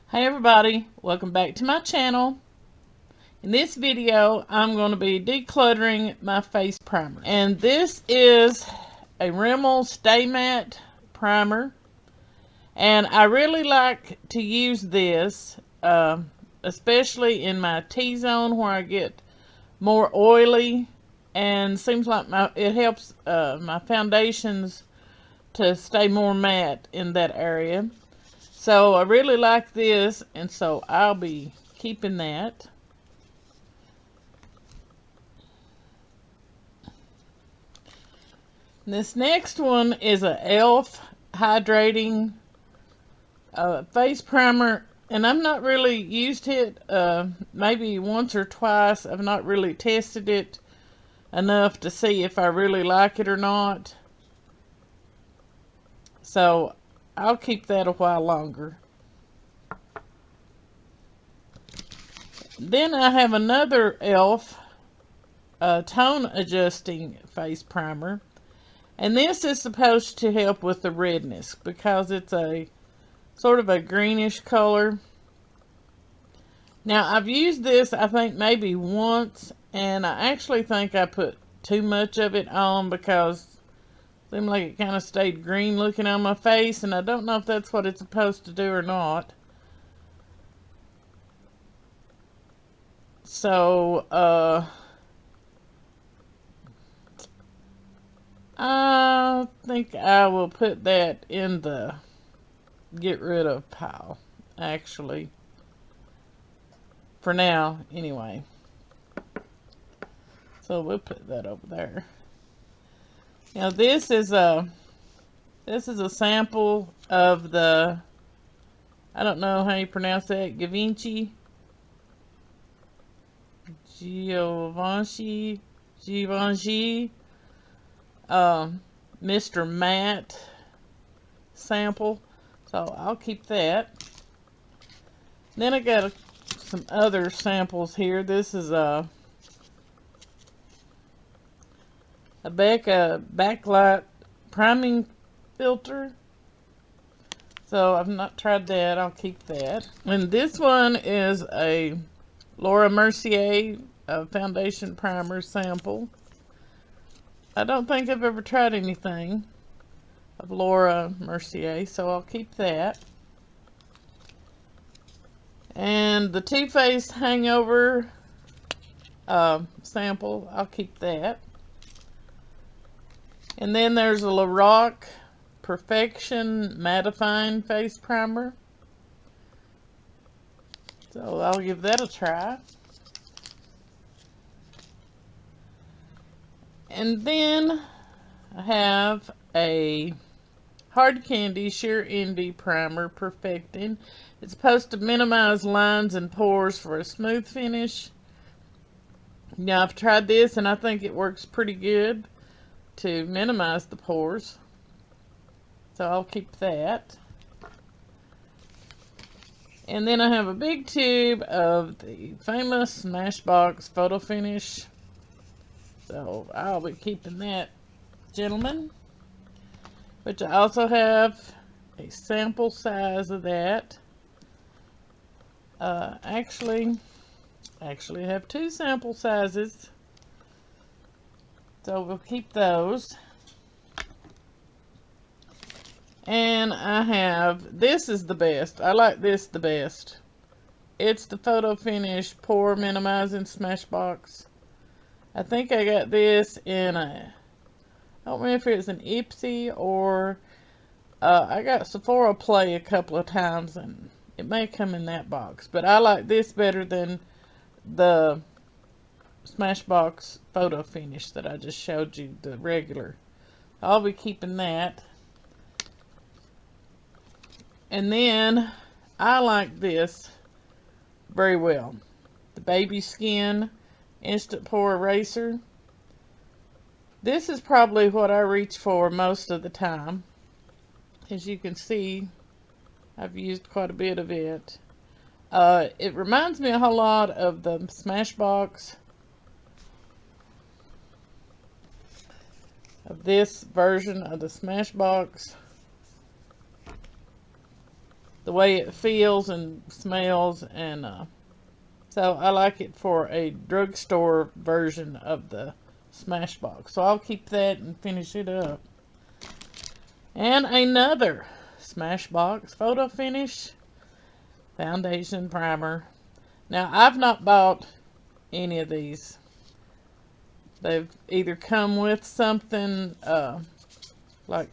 Hey everybody, welcome back to my channel. In this video, I'm going to be decluttering my face primer. And this is a Rimmel Stay Matte primer. And I really like to use this, especially in my T-zone where I get more oily. And seems like it helps my foundations to stay more matte in that area. So I really like this, and so I'll be keeping that. This next one is a e.l.f. hydrating face primer, and I've not really used it, maybe once or twice. I've not really tested it enough to see if I really like it or not. So I'll keep that a while longer. Then I have another e.l.f. Tone adjusting face primer. And this is supposed to help with the redness because it's a sort of a greenish color. Now I've used this I think maybe once, and I actually think I put too much of it on because seemed like it kind of stayed green looking on my face, and I don't know if that's what it's supposed to do or not. So, I think I will put that in the get rid of pile, actually. For now, anyway. So we'll put that over there. Now this is a sample of the, I don't know how you pronounce that, Givenchy Mr. Matte sample. So I'll keep that. Then I got some other samples here. This is a backlight priming filter. So I've not tried that. I'll keep that. And this one is a Laura Mercier foundation primer sample. I don't think I've ever tried anything of Laura Mercier, so I'll keep that. And the Too Faced Hangover sample, I'll keep that. And then there's a Lorac Perfection Mattifying Face Primer. So I'll give that a try. And then I have a Hard Candy Sheer Envy Primer Perfecting. It's supposed to minimize lines and pores for a smooth finish. Now I've tried this and I think it works pretty good to minimize the pores. So I'll keep that. And then I have a big tube of the famous Smashbox Photo Finish. So I'll be keeping that, gentlemen. Which I also have a sample size of that. Actually I have two sample sizes. So we'll keep those. And I have, this is the best. I like this the best. It's the Photo Finish Pore Minimizing Smashbox. I think I got this in a, I don't remember if it was an Ipsy or I got Sephora Play a couple of times, and it may come in that box. But I like this better than the Smashbox Photo Finish that I just showed you, the regular. I'll be keeping that. And then I like this very well. The Baby Skin Instant Pore Eraser. This is probably what I reach for most of the time. As you can see, I've used quite a bit of it. It reminds me a whole lot of the Smashbox, of this version of the Smashbox the way it feels and smells, and so I like it for a drugstore version of the Smashbox. So I'll keep that and finish it up. And another Smashbox Photo Finish Foundation Primer. Now, I've not bought any of these. They've either come with something like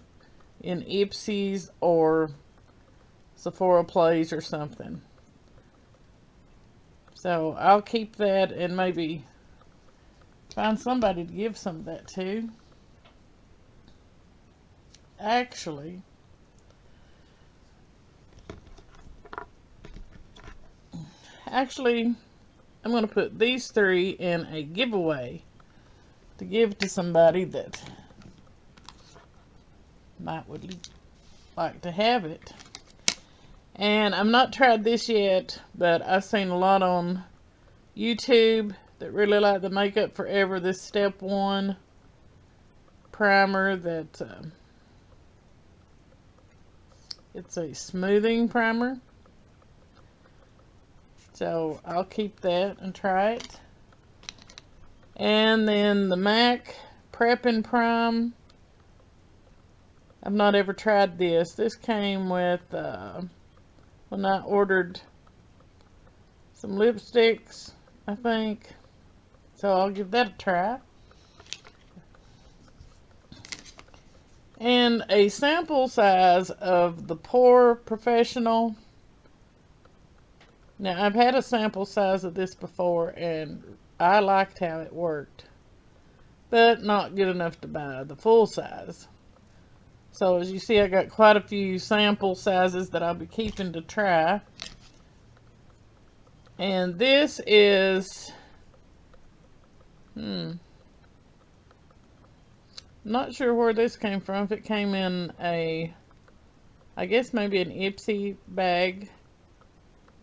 in Ipsy's or Sephora Plays or something. So I'll keep that and maybe find somebody to give some of that to. Actually, I'm going to put these 3 in a giveaway to give to somebody that would like to have it. And I've not tried this yet, but I've seen a lot on YouTube that really like the Makeup Forever, this Step 1 primer that it's a smoothing primer. So I'll keep that and try it. And then the MAC Prep and Prime. I've not ever tried this. This came with when I ordered some lipsticks, I think. So I'll give that a try. And a sample size of the Pore Professional. Now, I've had a sample size of this before, and I liked how it worked. But not good enough to buy the full size. So, as you see, I got quite a few sample sizes that I'll be keeping to try. And this is... not sure where this came from. If it came in a... I guess maybe an Ipsy bag.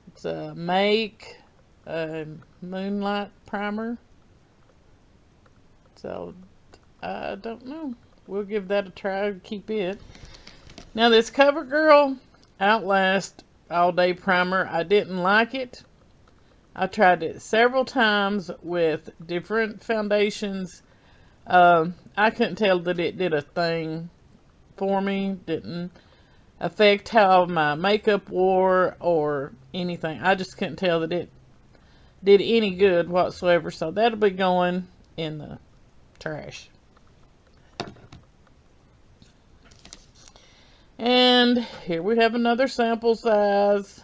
It's a Make Moonlight Primer. So, I don't know. We'll give that a try. Keep it. Now, this CoverGirl Outlast All Day Primer, I didn't like it. I tried it several times with different foundations. I couldn't tell that it did a thing for me. Didn't affect how my makeup wore or anything. I just couldn't tell that it did any good whatsoever. So that'll be going in the trash. And here we have another sample size.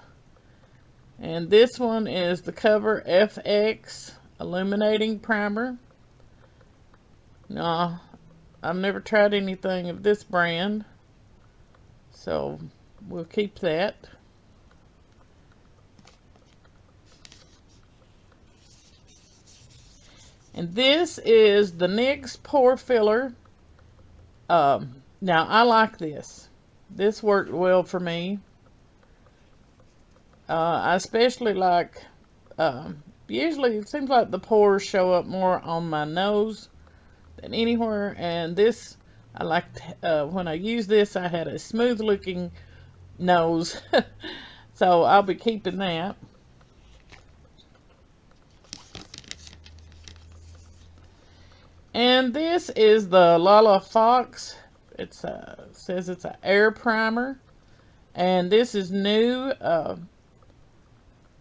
And this one is the Cover FX Illuminating Primer. Now, I've never tried anything of this brand, so we'll keep that. And this is the NYX Pore Filler. Now, I like this. This worked well for me. I especially like, usually it seems like the pores show up more on my nose than anywhere. And this, I liked, when I used this, I had a smooth looking nose. So I'll be keeping that. And this is the Lala Fox. It says it's an air primer. And this is new.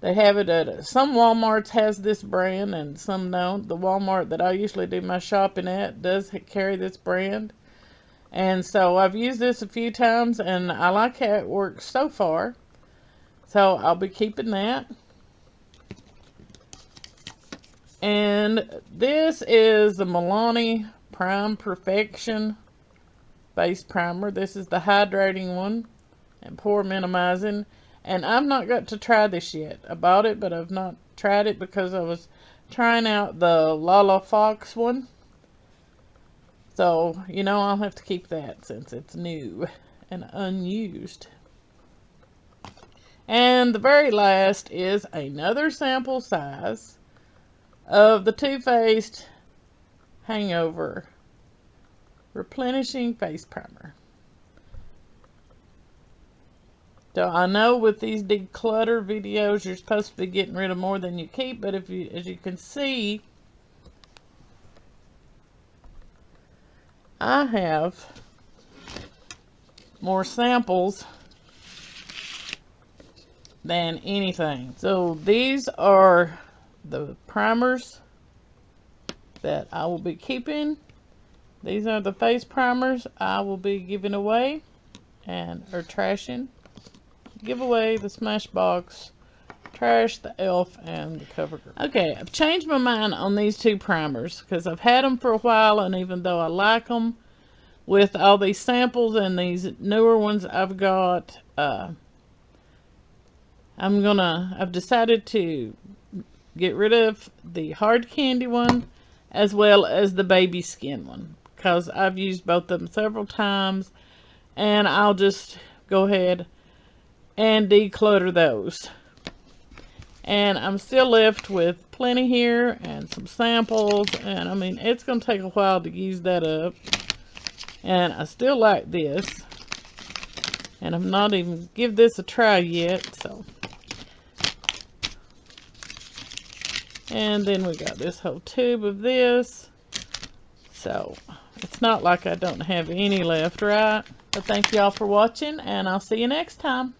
They have it at some Walmarts has this brand and some don't. The Walmart that I usually do my shopping at does carry this brand. And so I've used this a few times and I like how it works so far. So I'll be keeping that. And this is the Milani Prime Perfection Face Primer. This is the hydrating one and pore minimizing. And I've not got to try this yet. I bought it, but I've not tried it because I was trying out the Lala Fox one. So, you know, I'll have to keep that since it's new and unused. And the very last is another sample size of the Too Faced Hangover Replenishing Face Primer. So I know with these declutter videos, you're supposed to be getting rid of more than you keep, but as you can see, I have more samples than anything. So these are the primers that I will be keeping. These are the face primers I will be giving away or trashing. Give away the Smashbox, trash the e.l.f. and the CoverGirl. Okay, I've changed my mind on these two primers because I've had them for a while, and even though I like them, with all these samples and these newer ones I've got, I've decided to get rid of the hard candy one as well as the baby skin one, because I've used both of them several times, and I'll just go ahead and declutter those. And I'm still left with plenty here and some samples, and I mean, it's going to take a while to use that up. And I still like this, and I've not even give this a try yet, so. And then we got this whole tube of this. So it's not like I don't have any left, right? But thank y'all for watching, and I'll see you next time.